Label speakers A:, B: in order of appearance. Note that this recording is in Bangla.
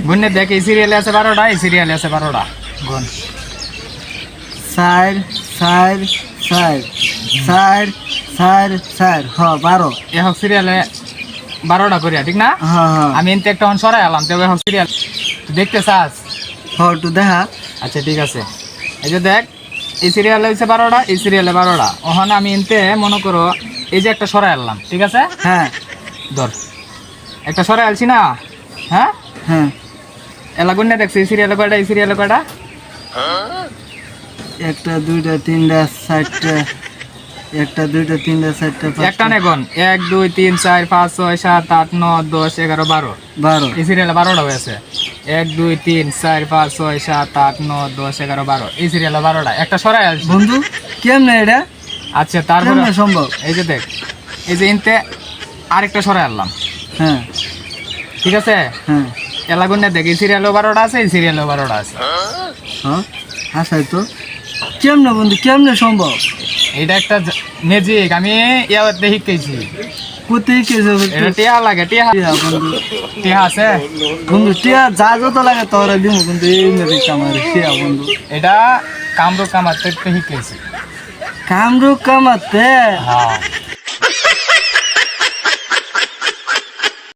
A: গুনে দেখ এই সিরিয়ালে আছে 12টা, এই সিরিয়ালে আছে 12টা। গুন
B: 4 4 4 4 4 4 হ্যাঁ 12।
A: এখন সিরিয়ালে 12টা করিয়া, ঠিক না?
B: হ্যাঁ হ্যাঁ
A: আমি এনতে একটা হন সরাই আলাম, তবে এখন সিরিয়াল দেখতে চাস?
B: হ্যাঁ একটু দেখা।
A: আচ্ছা ঠিক আছে, এই যে দেখ এই সিরিয়ালে হচ্ছে 12টা, এই সিরিয়ালে 12টা। ওখানে আমি এনতে মনে করো এই যে একটা সরাই আনলাম, ঠিক আছে?
B: হ্যাঁ
A: ধর একটা সরাই আলছি না, হ্যাঁ?
B: হ্যাঁ
A: এলা গুনে দেখছি এই সিরিয়ালে কয়টা, এই সিরিয়ালে কয়টা?
B: 1 2 3 4 1 2 3 4 5
A: একটা নে গুন 1 2 3 4 5 6 7 8 9 10 11 12।
B: 12।
A: এই সিরিয়ালে 12টা হয়েছে। 1 2 3 4 5 6 7 8 9 10 11 12। এই সিরিয়ালে 12টা, একটা সরাই আলছি।
B: বন্ধু কেমনে এটা?
A: আচ্ছা তারপরে
B: কেমনে সম্ভব?
A: এই যে দেখ এই যে ইনতে আরেকটা সরাই আনলাম,
B: হ্যাঁ
A: ঠিক আছে?
B: হ্যাঁ
A: এলাগুনে দেখ এই সিরিয়ালেও 12টা আছে, এই সিরিয়ালেও 12টা আছে।
B: হ্যাঁ হাসাই তো। কেমনে বন্ধু কেমনে সম্ভব?
A: এটা একটা ম্যাজিক, আমি ইয়াতে শিখেছি।
B: কোথায় কেছে
A: এটা টিয়া লাগে, টিয়া
B: বন্ধু?
A: টিয়া আছে।
B: বন্ধু টিয়া যা যত লাগে তোরা দিব, কিন্তু এই মেরে কামার টিয়া বন্ধু।
A: এটা কামরূপ কামাতে শিখেছি।
B: কামরূপ কামাতে?
A: হ্যাঁ